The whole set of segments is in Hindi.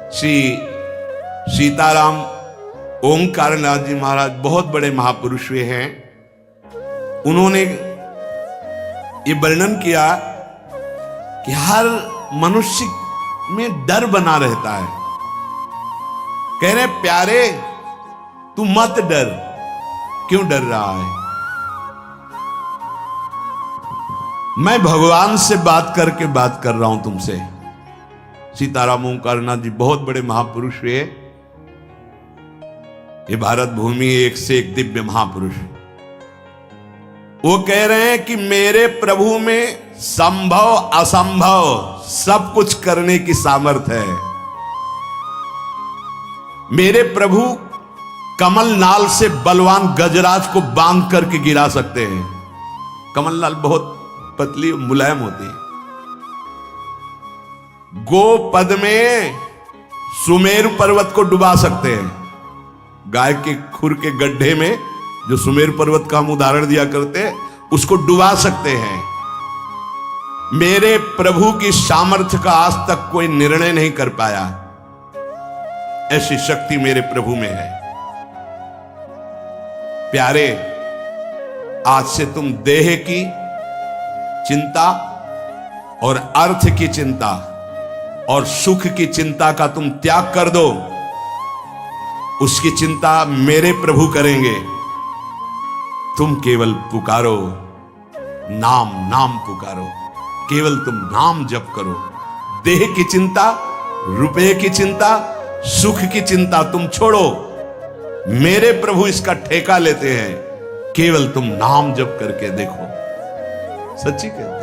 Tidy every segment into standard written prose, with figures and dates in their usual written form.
श्री सीताराम ओंकारनाथ जी महाराज बहुत बड़े महापुरुष हुए हैं। उन्होंने ये वर्णन किया कि हर मनुष्य में डर बना रहता है। कह रहे प्यारे तू मत डर, क्यों डर रहा है? मैं भगवान से बात करके बात कर रहा हूं तुमसे। सीताराम ओंकारनाथ जी बहुत बड़े महापुरुष हुए। ये भारत भूमि एक से एक दिव्य महापुरुष। वो कह रहे हैं कि मेरे प्रभु में संभव असंभव सब कुछ करने की सामर्थ्य है। मेरे प्रभु कमल नाल से बलवान गजराज को बांध करके गिरा सकते हैं। कमल नाल बहुत पतली मुलायम होती है। गोपद में सुमेरु पर्वत को डुबा सकते हैं। गाय के खुर के गड्ढे में जो सुमेरु पर्वत का हम उदाहरण दिया करते हैं, उसको डुबा सकते हैं। मेरे प्रभु की सामर्थ्य का आज तक कोई निर्णय नहीं कर पाया। ऐसी शक्ति मेरे प्रभु में है। प्यारे, आज से तुम देह की चिंता और अर्थ की चिंता और सुख की चिंता का तुम त्याग कर दो। उसकी चिंता मेरे प्रभु करेंगे। तुम केवल पुकारो, नाम नाम पुकारो, केवल तुम नाम जप करो। देह की चिंता, रुपए की चिंता, सुख की चिंता तुम छोड़ो। मेरे प्रभु इसका ठेका लेते हैं। केवल तुम नाम जप करके देखो। सच्ची कहते हैं।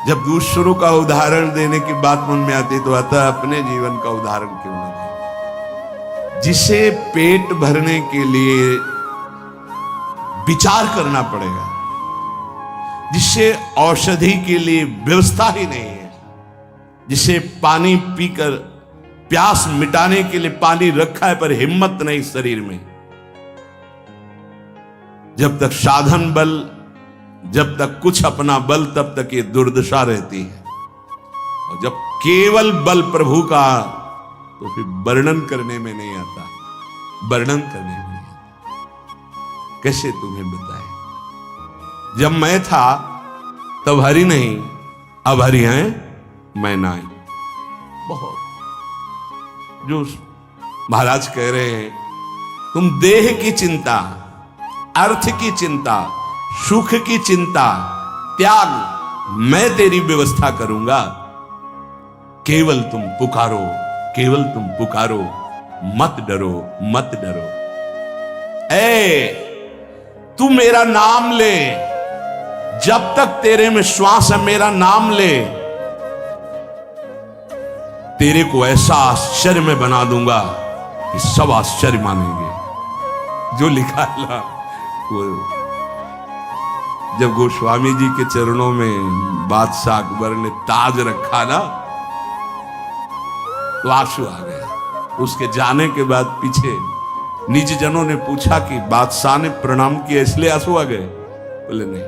जब दूसरों का उदाहरण देने की बात मन में आती तो आता अपने जीवन का उदाहरण क्यों ना दें। जिसे पेट भरने के लिए विचार करना पड़ेगा, जिसे औषधि के लिए व्यवस्था ही नहीं है, जिसे पानी पीकर प्यास मिटाने के लिए पानी रखा है पर हिम्मत नहीं शरीर में, जब तक साधन बल, जब तक कुछ अपना बल, तब तक ये दुर्दशा रहती है। और जब केवल बल प्रभु का, तो फिर वर्णन करने में नहीं आता। वर्णन करने में नहीं आता। कैसे तुम्हें बताए? जब मैं था तब हरि नहीं, अब हरि हैं मैं नहीं। बहुत जो महाराज कह रहे हैं, तुम देह की चिंता, अर्थ की चिंता, सुख की चिंता त्याग, मैं तेरी व्यवस्था करूंगा। केवल तुम पुकारो, केवल तुम पुकारो, मत डरो, मत डरो। तू मेरा नाम ले, जब तक तेरे में श्वास है मेरा नाम ले। तेरे को ऐसा आश्चर्य में बना दूंगा कि सब आश्चर्य मानेंगे। जो लिखा है ना, वो जब गोस्वामी जी के चरणों में बादशाह अकबर ने ताज रखा ना, तो आंसू आ गया। उसके जाने के बाद पीछे निज जनों ने पूछा कि बादशाह ने प्रणाम किया इसलिए आंसू आ गए? बोले नहीं,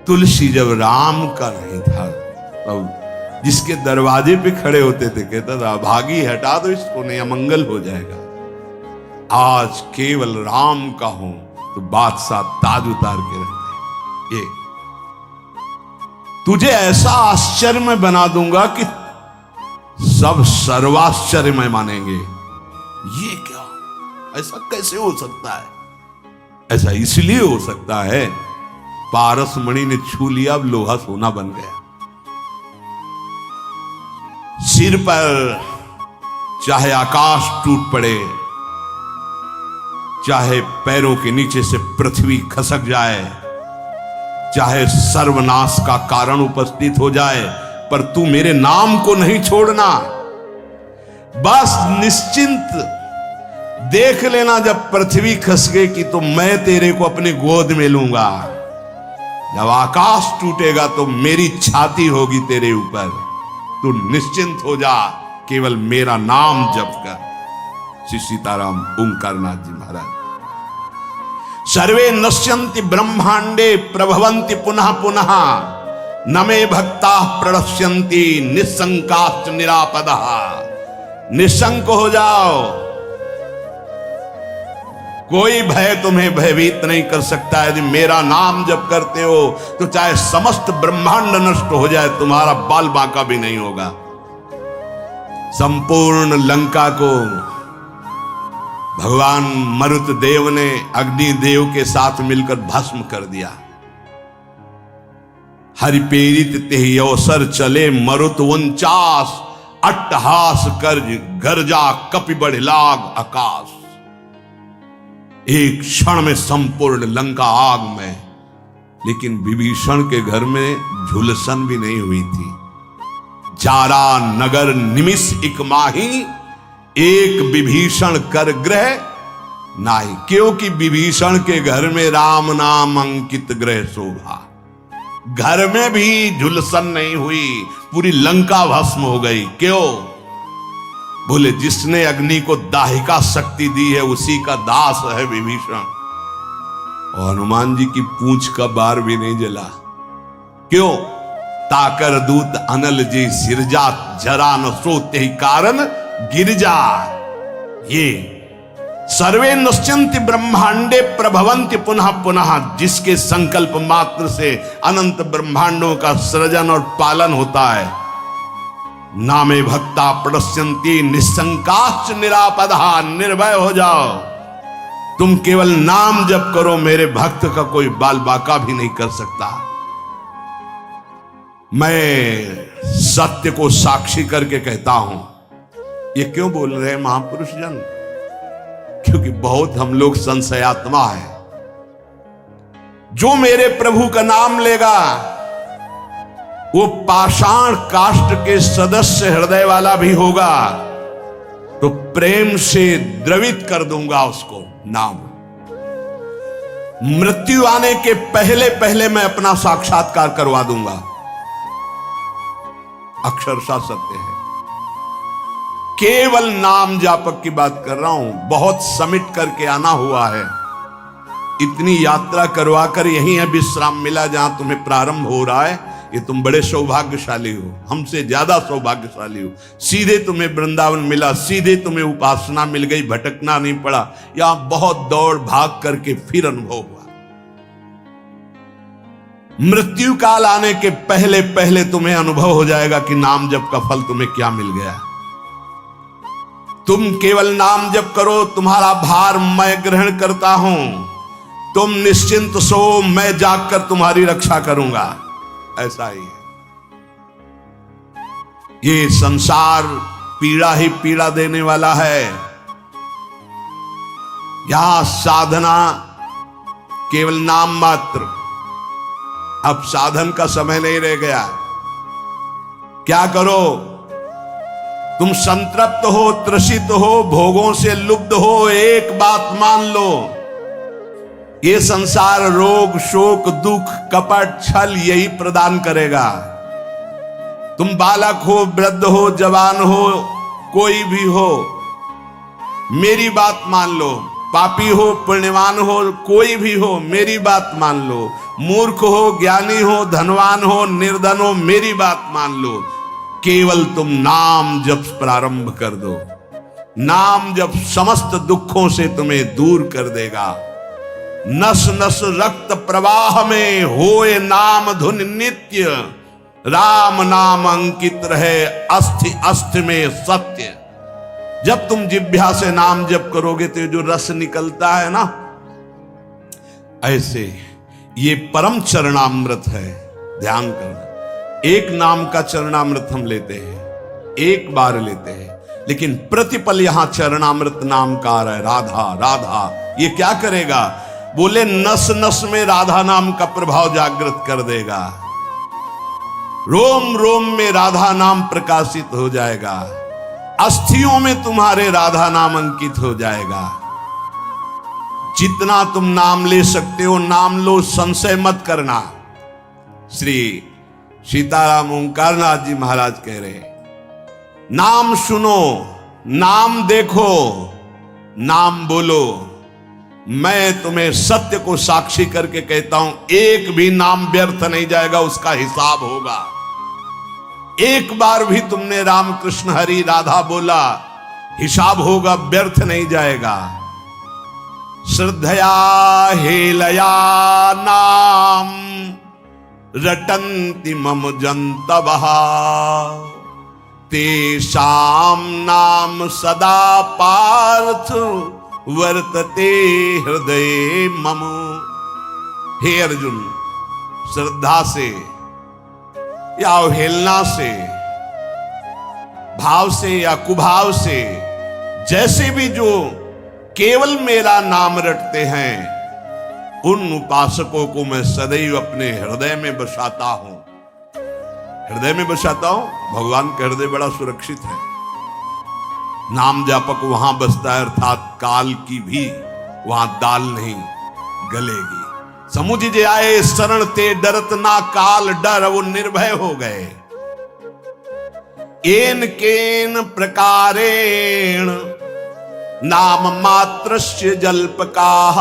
तुलसी जब राम का नहीं था तब जिसके दरवाजे पे खड़े होते थे कहता था भागी हटा दो इसको, नहीं अमंगल हो जाएगा। आज केवल राम का हूं तो बादशाह ताज उतार के रखते। ये तुझे ऐसा आश्चर्य में बना दूंगा कि सब सर्वाश्चर्य में मानेंगे। ये क्या, ऐसा कैसे हो सकता है? ऐसा इसलिए हो सकता है, पारस मणि ने छू लिया, अब लोहा सोना बन गया। सिर पर चाहे आकाश टूट पड़े, चाहे पैरों के नीचे से पृथ्वी खसक जाए, चाहे सर्वनाश का कारण उपस्थित हो जाए, पर तू मेरे नाम को नहीं छोड़ना। बस निश्चिंत देख लेना, जब पृथ्वी खस गई कि तो मैं तेरे को अपनी गोद में लूंगा। जब आकाश टूटेगा तो मेरी छाती होगी तेरे ऊपर। तू निश्चिंत हो जा, केवल मेरा नाम जप कर। श्री सीताराम ओंकारनाथ जी महाराज। सर्वे नश्यन्ति ब्रह्मांडे प्रभवन्ति पुनः पुनः न मे भक्ता प्रणश्यन्ति निशंकाश्च निरापदः। निशंक हो जाओ, कोई भय तुम्हें भयभीत नहीं कर सकता। यदि मेरा नाम जप करते हो तो चाहे समस्त ब्रह्मांड नष्ट हो जाए, तुम्हारा बाल बांका भी नहीं होगा। संपूर्ण लंका को भगवान मरुत देव ने अग्नि देव के साथ मिलकर भस्म कर दिया। हरि प्रेरित तेहि अवसर चले मरुत 49 अट्टहास कर गर्जा कपि बढ़ लाग आकाश। एक क्षण में संपूर्ण लंका आग में, लेकिन विभीषण के घर में झुलसन भी नहीं हुई थी। जारा नगर निमिष इक माही, एक विभीषण कर ग्रह नाही। क्योंकि विभीषण के घर में राम नाम अंकित ग्रह शोभा। घर में भी झुलसन नहीं हुई, पूरी लंका भस्म हो गई। क्यों? बोले जिसने अग्नि को दाहिका शक्ति दी है उसी का दास है विभीषण। और हनुमान जी की पूंछ का बार भी नहीं जला। क्यों? ताकर दूत अनल जी सिरजा, जरा न सोते ही कारण गिरजा। ये सर्वे नश्यन्ति ब्रह्मांडे प्रभवन्ति पुनः पुनः, जिसके संकल्प मात्र से अनंत ब्रह्मांडों का सृजन और पालन होता है। नामे भक्ता प्रणश्यन्ति निशंकाश्च निरापदः। निर्भय हो जाओ, तुम केवल नाम जप करो, मेरे भक्त का कोई बाल बाका भी नहीं कर सकता। मैं सत्य को साक्षी करके कहता हूं। ये क्यों बोल रहे हैं महापुरुष जन? क्योंकि बहुत हम लोग संशयात्मा है। जो मेरे प्रभु का नाम लेगा वो पाषाण काष्ठ के सदस्य हृदय वाला भी होगा, तो प्रेम से द्रवित कर दूंगा उसको नाम। मृत्यु आने के पहले पहले मैं अपना साक्षात्कार करवा दूंगा। अक्षरशः सत्य है। केवल नाम जापक की बात कर रहा हूं। बहुत समिट करके आना हुआ है। इतनी यात्रा करवा कर यही है विश्राम मिला जहां तुम्हें प्रारंभ हो रहा है। ये तुम बड़े सौभाग्यशाली हो, हमसे ज्यादा सौभाग्यशाली हो। सीधे तुम्हें वृंदावन मिला, सीधे तुम्हें उपासना मिल गई, भटकना नहीं पड़ा। यहां बहुत दौड़ भाग करके फिर अनुभव हुआ। मृत्यु काल आने के पहले पहले तुम्हें अनुभव हो जाएगा कि नाम जप का फल तुम्हें क्या मिल गया। तुम केवल नाम जप करो, तुम्हारा भार मैं ग्रहण करता हूं। तुम निश्चिंत सो, मैं जागकर तुम्हारी रक्षा करूंगा। ऐसा ही है। ये संसार पीड़ा ही पीड़ा देने वाला है। यहां साधना केवल नाम मात्र। अब साधन का समय नहीं रह गया। क्या करो? तुम संतृप्त हो, त्रसित हो, भोगों से लुब्ध हो, एक बात मान लो, ये संसार रोग, शोक, दुख, कपट, छल यही प्रदान करेगा। तुम बालक हो, वृद्ध हो, जवान हो, कोई भी हो, मेरी बात मान लो। पापी हो, पुण्यवान हो, कोई भी हो, मेरी बात मान लो। मूर्ख हो, ज्ञानी हो, धनवान हो, निर्धन हो, मेरी बात मान लो। केवल तुम नाम जप प्रारंभ कर दो। नाम जप समस्त दुखों से तुम्हें दूर कर देगा। नस नस रक्त प्रवाह में होए नाम धुन नित्य, राम नाम अंकित रहे अस्थि अस्थि में सत्य। जब तुम जिह्वा से नाम जप करोगे तो जो रस निकलता है ना, ऐसे ये परम चरणामृत है। ध्यान करना, एक नाम का चरणामृत हम लेते हैं, एक बार लेते हैं, लेकिन प्रतिपल यहां चरणामृत नाम का आ रहा है। राधा राधा, ये क्या करेगा? बोले नस नस में राधा नाम का प्रभाव जागृत कर देगा। रोम रोम में राधा नाम प्रकाशित हो जाएगा। अस्थियों में तुम्हारे राधा नाम अंकित हो जाएगा। जितना तुम नाम ले सकते हो नाम लो, संशय मत करना। श्री सीताराम ओंकारनाथ जी महाराज कह रहे, नाम सुनो, नाम देखो, नाम बोलो, मैं तुम्हें सत्य को साक्षी करके कहता हूं, एक भी नाम व्यर्थ नहीं जाएगा, उसका हिसाब होगा। एक बार भी तुमने राम कृष्ण हरि राधा बोला, हिसाब होगा, व्यर्थ नहीं जाएगा। श्रद्धया हेलया नाम रटन्ति मम जन्तवः तेषां नाम सदा पार्थ वर्तते हृदय मम। हे अर्जुन, श्रद्धा से या अवहेलना से, भाव से या कुभाव से, जैसे भी जो केवल मेरा नाम रटते हैं, उन उपासकों को मैं सदैव अपने हृदय में बसाता हूं। हृदय में बसाता हूं। भगवान का हृदय बड़ा सुरक्षित है। नाम जापक वहां बसता है, अर्थात काल की भी वहां दाल नहीं गलेगी। समुझ जे आए शरण ते डरत ना काल डर, वो निर्भय हो गए। एन केन प्रकारेण नाम मात्रस्य जल्पकाः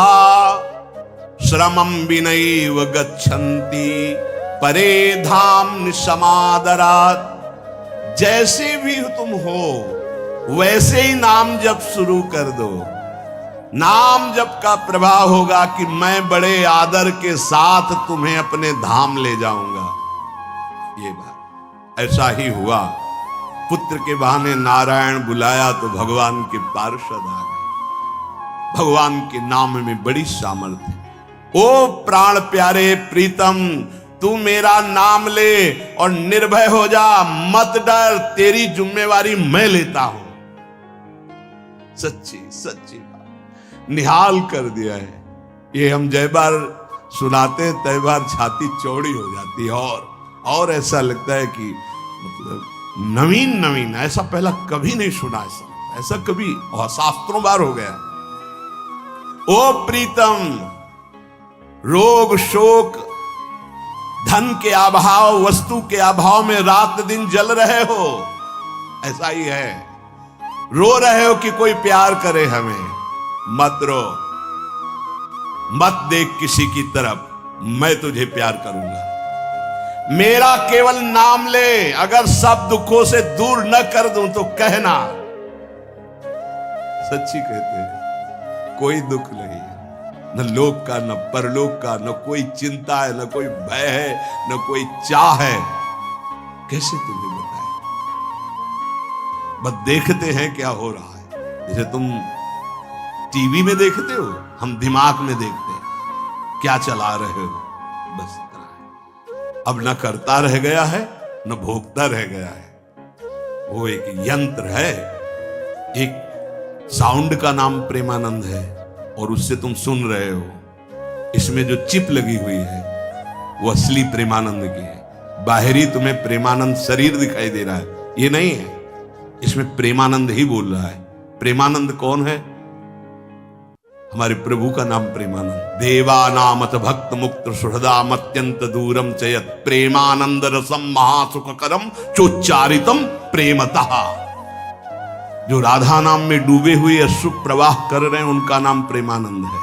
श्रमं विनैव गच्छन्ति परे धाम समादरात्। जैसे भी तुम हो वैसे ही नाम जप शुरू कर दो। नाम जप का प्रभाव होगा कि मैं बड़े आदर के साथ तुम्हें अपने धाम ले जाऊंगा। ये बात ऐसा ही हुआ। पुत्र के बहाने नारायण बुलाया तो भगवान के पार्षद आ गए। भगवान के नाम में बड़ी सामर्थ्य। ओ प्राण प्यारे प्रीतम, तू मेरा नाम ले और निर्भय हो जा, मत डर, तेरी जिम्मेवारी मैं लेता हूं। सच्ची सच्ची बात निहाल कर दिया है। ये हम जय बार सुनाते हैं तय बार छाती चौड़ी हो जाती है, और ऐसा लगता है कि मतलब नवीन नवीन, ऐसा पहला कभी नहीं सुना। ऐसा कभी और शास्त्रों बार हो गया। ओ प्रीतम, रोग शोक धन के अभाव, वस्तु के अभाव में रात दिन जल रहे हो, ऐसा ही है। रो रहे हो कि कोई प्यार करे हमें, मत रो, मत देख किसी की तरफ, मैं तुझे प्यार करूंगा। मेरा केवल नाम ले, अगर सब दुखों से दूर न कर दूं तो कहना। सच्ची कहते हैं, कोई दुख नहीं, न लोक का, न परलोक का, न कोई चिंता है, न कोई भय है, न कोई चाह है। कैसे तुम्हें बताएं? बस देखते हैं क्या हो रहा है। जैसे तुम टीवी में देखते हो, हम दिमाग में देखते हैं क्या चला रहे हो, बस इतना है। अब न करता रह गया है, न भोगता रह गया है। वो एक यंत्र है। एक साउंड का नाम प्रेमानंद है, और उससे तुम सुन रहे हो। इसमें जो चिप लगी हुई है वो असली प्रेमानंद की है। बाहरी तुम्हें प्रेमानंद शरीर दिखाई दे रहा है, ये नहीं है। इसमें प्रेमानंद ही बोल रहा है। प्रेमानंद कौन है? हमारे प्रभु का नाम प्रेमानंद। देवा नामत भक्त मुक्त सुहृदाम अत्यंत दूरम चयत प्रेमानंद रसम महासुखकरम चोच्चारितम प्रेमतः। जो राधा नाम में डूबे हुए अश्रु प्रवाह कर रहे हैं, उनका नाम प्रेमानंद है।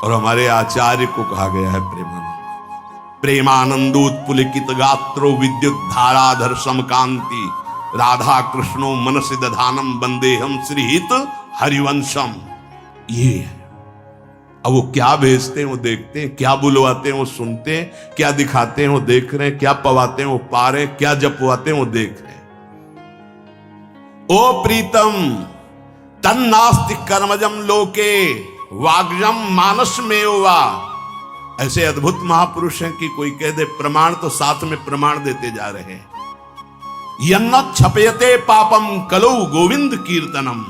और हमारे आचार्य को कहा गया है प्रेमानंद। प्रेमानंदोत्पुलकित गात्रो विद्युत धाराधर समकांति राधा कृष्णो मनसि दधानम वंदेहम श्रीहित हरिवंशम। ये है। अब वो क्या भेजते हैं वो देखते हैं, क्या बुलवाते हैं वो सुनते हैं, क्या दिखाते हैं वो देख रहे हैं, क्या पवाते हैं वो पा रहे हैं, क्या जपवाते हैं वो देख रहे हैं। ओ प्रीतम, तन्नास्ति कर्मजम लोके वाग्जम मानस में वा। ऐसे अद्भुत महापुरुष हैं कि कोई कह दे प्रमाण तो साथ में प्रमाण देते जा रहे हैं। यन्न छपयते पापम कलौ गोविंद कीर्तनम।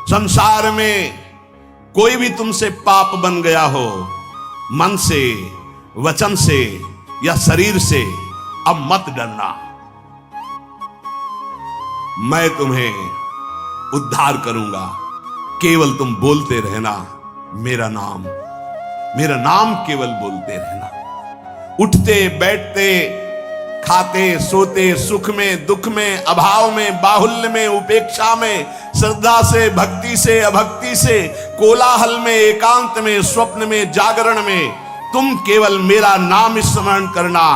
संसार में कोई भी तुमसे पाप बन गया हो, मन से, वचन से या शरीर से, अब मत डरना, मैं तुम्हें उद्धार करूंगा। केवल तुम बोलते रहना मेरा नाम, मेरा नाम केवल बोलते रहना। उठते बैठते खाते सोते, सुख में दुख में, अभाव में बाहुल्य में, उपेक्षा में, श्रद्धा से भक्ति से अभक्ति से, कोलाहल में एकांत में, स्वप्न में जागरण में, तुम केवल मेरा नाम स्मरण करना।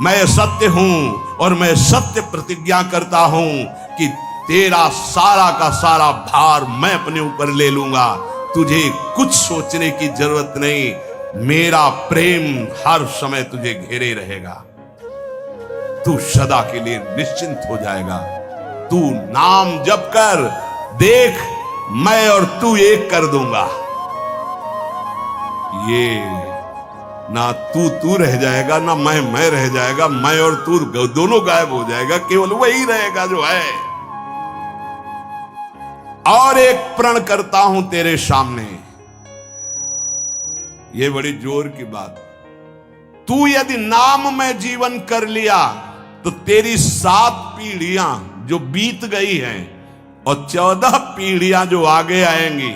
मैं सत्य हूं और मैं सत्य प्रतिज्ञा करता हूं कि तेरा सारा का सारा भार मैं अपने ऊपर ले लूंगा। तुझे कुछ सोचने की जरूरत नहीं, मेरा प्रेम हर समय तुझे घेरे रहेगा। तू सदा के लिए निश्चिंत हो जाएगा। तू नाम जप कर देख, मैं और तू एक कर दूंगा। ये ना तू रह जाएगा, ना मैं रह जाएगा। मैं और तू दोनों गायब हो जाएगा, केवल वही रहेगा जो है। और एक प्रण करता हूं तेरे सामने, ये बड़ी जोर की बात। तू यदि नाम में जीवन कर लिया तो तेरी 7 पीढ़ियां जो बीत गई हैं और 14 पीढ़ियां जो आगे आएंगी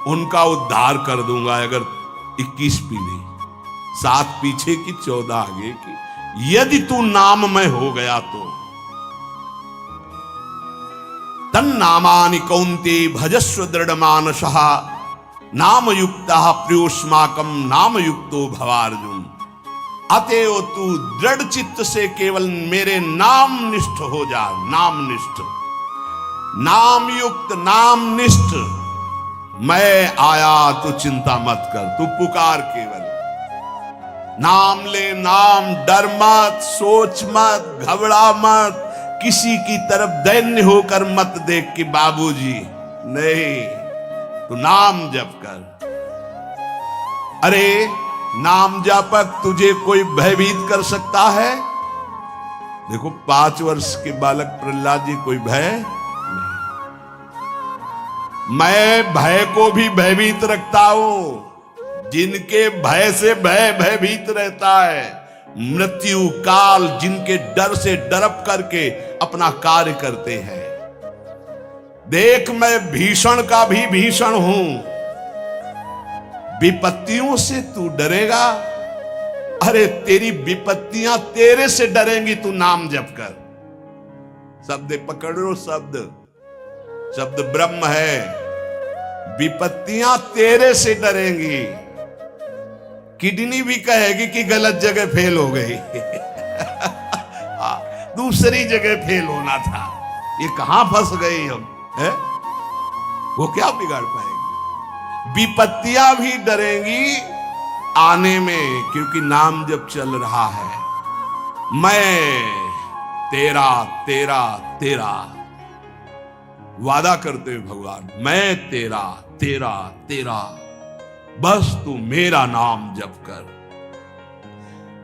उनका उद्धार कर दूंगा। अगर 21 पीढ़ी, 7 पीछे की 14 आगे की, यदि तू नाम में हो गया तो। तन्नामानि कौन्ते भजस्व दृढ़मानसः नामयुक्तः प्रियोस्माकं नामयुक्तो भवार्जुन। अतएव तू दृढ़ चित्त से केवल मेरे नाम निष्ठ हो जा। नाम निष्ठ, नाम युक्त, नाम निष्ठ। मैं आया तो चिंता मत कर, तू पुकार केवल। नाम ले नाम, डर मत, सोच मत, घबरा मत, किसी की तरफ दैन्य होकर मत देख कि बाबूजी नहीं, तू नाम जप कर। अरे नाम जापक तुझे कोई भयभीत कर सकता है? देखो 5 वर्ष के बालक प्रहलाद जी, कोई भय नहीं। मैं भय को भी भयभीत रखता हूं। जिनके भय से भय भयभीत रहता है, मृत्यु काल जिनके डर से डरप करके अपना कार्य करते हैं। देख मैं भीषण का भी भीषण हूं। विपत्तियों से तू डरेगा? अरे तेरी विपत्तियां तेरे से डरेंगी, तू नाम जप कर। शब्द पकड़ लो, शब्द ब्रह्म है। विपत्तियां तेरे से डरेंगी। किडनी भी कहेगी कि गलत जगह फेल हो गई दूसरी जगह फेल होना था, ये कहां फंस गई हम है? वो क्या बिगाड़ पाएगी? विपत्तियां भी डरेंगी आने में, क्योंकि नाम जब चल रहा है। मैं तेरा तेरा तेरा वादा करते हुए भगवान, मैं तेरा तेरा तेरा, बस तू मेरा नाम जप कर।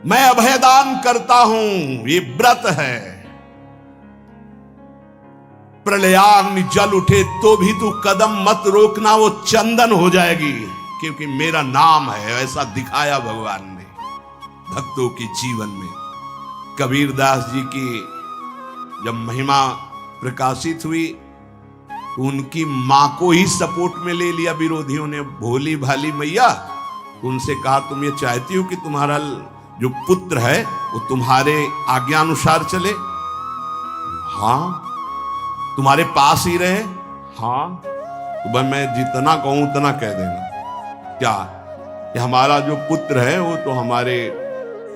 मैं अभयदान करता हूं, ये व्रत है। प्रलयाग्नि जल उठे तो भी तू कदम मत रोकना, वो चंदन हो जाएगी, क्योंकि मेरा नाम है। ऐसा दिखाया भगवान ने भक्तों के जीवन में। कबीरदास जी की जब महिमा प्रकाशित हुई, उनकी मां को ही सपोर्ट में ले लिया विरोधियों ने। भोली भाली मैया, उनसे कहा तुम ये चाहती हो कि तुम्हारा जो पुत्र है वो तुम्हारे आज्ञानुसार चले? हाँ। तुम्हारे पास ही रहे? हाँ। तो भाई मैं जितना कहूं उतना कह देना। क्या कि हमारा जो पुत्र है वो तो हमारे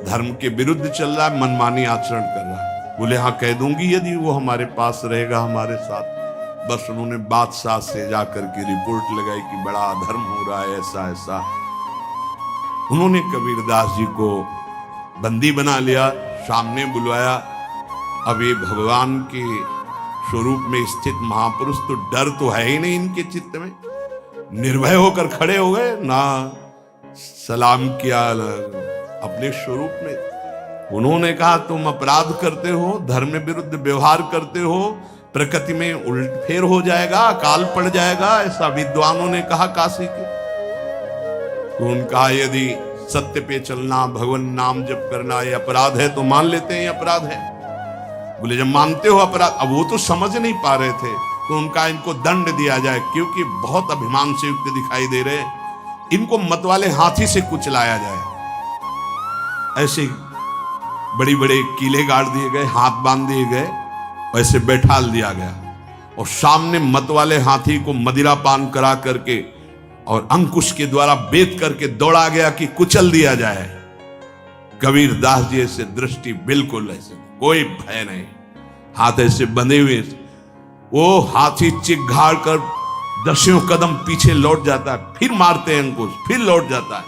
धर्म के विरुद्ध चल रहा है, मनमानी आचरण कर रहा है। बोले हाँ कह दूंगी, यदि वो हमारे पास रहेगा हमारे साथ। बस उन्होंने बादशाह से जाकर के रिपोर्ट लगाई कि बड़ा अधर्म हो रहा है, ऐसा ऐसा। उन्होंने कबीरदास जी को बंदी बना लिया, सामने बुलवाया। अब ये भगवान के स्वरूप में स्थित महापुरुष, तो डर तो है ही नहीं इनके चित्त में। निर्भय होकर खड़े हो गए, ना सलाम किया अपने स्वरूप में। उन्होंने कहा तुम अपराध करते हो, धर्म विरुद्ध व्यवहार करते हो, प्रकृति में उलटफेर हो जाएगा, अकाल पड़ जाएगा, ऐसा विद्वानों ने कहा काशी के। तो उनका यदि सत्य पे चलना, भगवान नाम जप करना ये अपराध है तो मान लेते हैं ये अपराध है। बोले जब मानते हो अपराध, अब वो तो समझ नहीं पा रहे थे, तो उनका इनको दंड दिया जाए, क्योंकि बहुत अभिमान से युक्त दिखाई दे रहे, इनको मतवाले हाथी से कुचलाया जाए। ऐसे बड़ी बड़े कीले गाड़ दिए गए, हाथ बांध दिए गए, वैसे बैठाल दिया गया और सामने मत वाले हाथी को मदिरा पान करा करके और अंकुश के द्वारा बेत करके दौड़ा गया कि कुचल दिया जाए। कबीर दास जी ऐसे दृष्टि बिल्कुल ऐसे, कोई भय नहीं, हाथ ऐसे बंधे हुए, वो हाथी चिघाड़ कर 10 कदम पीछे लौट जाता है, फिर मारते हैं अंकुश, फिर लौट जाता है।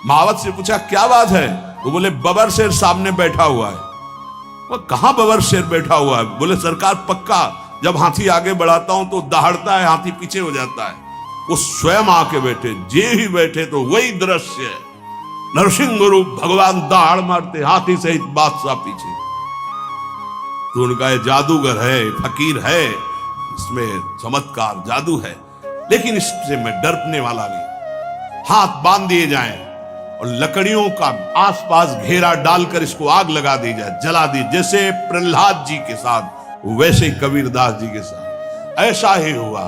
महावत से पूछा क्या बात है? वो बोले बबर शेर सामने बैठा हुआ है। वो कहां बबर शेर बैठा हुआ है? बोले सरकार पक्का जब हाथी आगे बढ़ाता हूं तो दहाड़ता है, हाथी पीछे हो जाता है। वो स्वयं आके बैठे, जे ही बैठे तो वही दृश्य, नरसिंह रूप भगवान दहाड़ मारते, हाथी सहित बादशाह पीछे। तो उनका ये जादूगर है, फकीर है, इसमें चमत्कार जादू है, लेकिन इससे मैं डरने वाला नहीं। हाथ बांध दिए जाएं और लकड़ियों का आसपास घेरा डालकर इसको आग लगा दी जाए, जला दी, जैसे प्रहलाद जी के साथ वैसे ही कबीरदास जी के साथ ऐसा ही हुआ।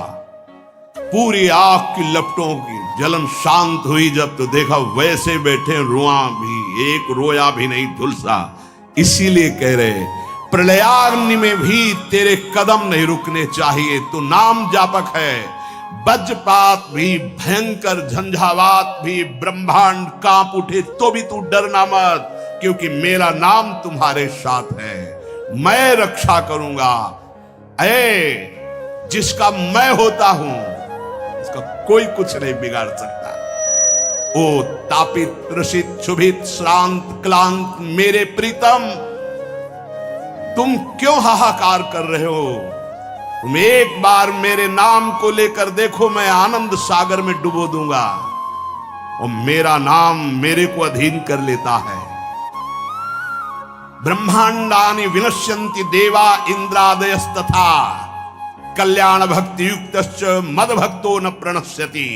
पूरी आग की लपटों की जलन शांत हुई जब तो देखा वैसे बैठे, रुआ भी एक रोया भी नहीं झुलसा। इसीलिए कह रहे प्रलयाग्नि में भी तेरे कदम नहीं रुकने चाहिए, तू नाम जापक है। वज्रपात भी, भयंकर झंझावात भी, ब्रह्मांड कांप उठे तो भी तू डरना मत, क्योंकि मेरा नाम तुम्हारे साथ है, मैं रक्षा करूंगा। जिसका मैं होता हूं उसका कोई कुछ नहीं बिगाड़ सकता। ओ तापित, त्रसित, क्षुभित, श्रांत, क्लांत मेरे प्रीतम, तुम क्यों हाहाकार कर रहे हो? तुम एक बार मेरे नाम को लेकर देखो, मैं आनंद सागर में डुबो दूंगा। और मेरा नाम मेरे को अधीन कर लेता है। ब्रह्मांडानि विनश्यन्ति देवा इंद्रादयस्तथा, कल्याण भक्ति युक्तश्च मद भक्तो न प्रणश्यति।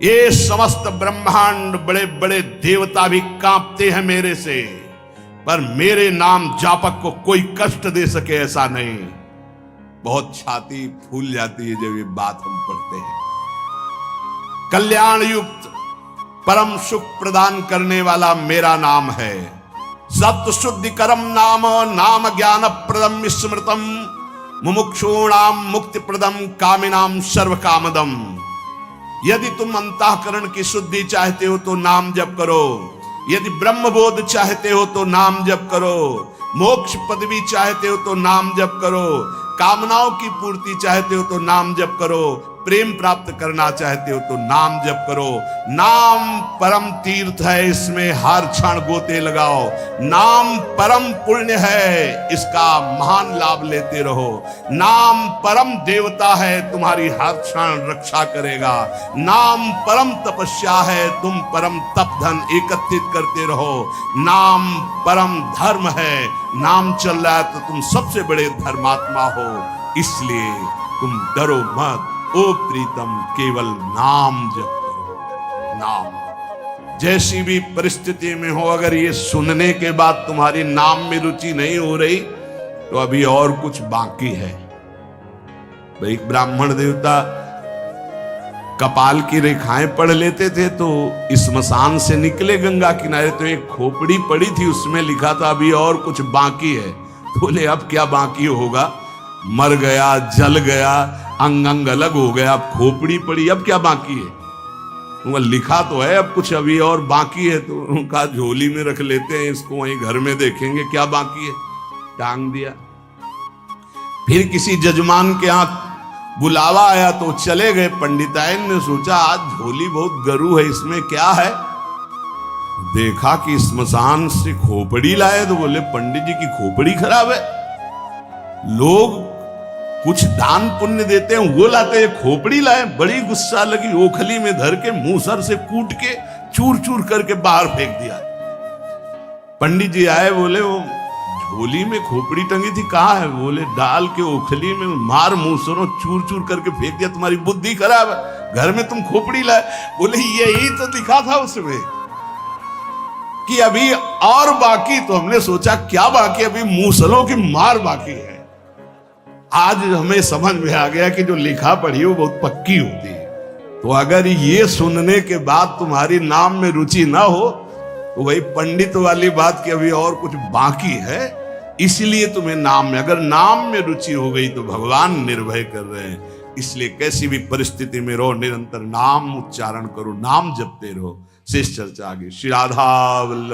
ये समस्त ब्रह्मांड, बड़े बड़े देवता भी कांपते हैं मेरे से, पर मेरे नाम जापक को कोई कष्ट दे सके ऐसा नहीं। बहुत छाती फूल जाती है जब ये बात हम पढ़ते हैं। कल्याण युक्त, परम सुख प्रदान करने वाला मेरा नाम है। सत्य शुद्धि करम नाम, नाम ज्ञान प्रदम स्मृतम, मुमुक्षूणाम मुक्ति प्रदम, कामिनाम सर्व कामदम। यदि तुम अंतःकरण की शुद्धि चाहते हो तो नाम जप करो, यदि ब्रह्मबोध चाहते हो तो नाम जप करो, मोक्ष पदवी चाहते हो तो नाम जप करो, कामनाओं की पूर्ति चाहते हो तो नाम जप करो, प्रेम प्राप्त करना चाहते हो तो नाम जप करो। नाम परम तीर्थ है, इसमें हर क्षण गोते लगाओ। नाम परम पुण्य है, इसका महान लाभ लेते रहो। नाम परम देवता है, तुम्हारी हर क्षण रक्षा करेगा। नाम परम तपस्या है, तुम परम तप धन एकत्रित करते रहो। नाम परम धर्म है, नाम चल रहा है तो तुम सबसे बड़े धर्मात्मा हो, इसलिए तुम डरो मत। ओ प्रीतम, केवल नाम जप करो। नाम जैसी भी परिस्थिति में हो, अगर ये सुनने के बाद तुम्हारी नाम में रुचि नहीं हो रही तो अभी और कुछ बाकी है। भाई ब्राह्मण देवता कपाल की रेखाएं पढ़ लेते थे तो स्मशान से निकले गंगा किनारे तो एक खोपड़ी पड़ी थी, उसमें लिखा था अभी और कुछ बाकी है। बोले अब क्या बाकी होगा? मर गया, जल गया, अंग अंग अलग हो गया, अब खोपड़ी पड़ी, अब क्या बाकी है? वो लिखा तो है अब कुछ अभी और बाकी है, तो उनका झोली में रख लेते हैं, इसको वहीं घर में देखेंगे क्या बाकी है। टांग दिया। फिर किसी जजमान के यहाँ बुलावा आया तो चले गए। पंडिताइन ने सोचा आज झोली बहुत गरू है, इसमें क्या है? देखा कि स्मशान से खोपड़ी लाए तो बोले पंडित जी की खोपड़ी खराब है। लोग कुछ दान पुण्य देते हैं, वो लाते हैं, खोपड़ी लाए। बड़ी गुस्सा लगी, ओखली में धर के मूसर से कूट के चूर चूर करके बाहर फेंक दिया। पंडित जी आए, बोले वो झोली में खोपड़ी टंगी थी, कहाँ है? बोले डाल के ओखली में मार मूसरों चूर चूर करके फेंक दिया, तुम्हारी बुद्धि खराब है, घर में तुम खोपड़ी लाए। बोले यही तो लिखा था उसमें कि अभी और बाकी। तो हमने सोचा क्या बाकी? अभी मूसलों की मार बाकी है। आज हमें समझ में आ गया कि जो लिखा पढ़ी वो बहुत पक्की होती है। तो अगर ये सुनने के बाद तुम्हारी नाम में रुचि ना हो तो वही पंडित वाली बात कि अभी और कुछ बाकी है, इसलिए तुम्हें नाम में, अगर नाम में रुचि हो गई तो भगवान निर्भय कर रहे हैं। इसलिए कैसी भी परिस्थिति में रहो, निरंतर नाम उच्चारण करो, नाम जपते रहो। शेष चर्चा आगे। श्री राधा वल्लभ।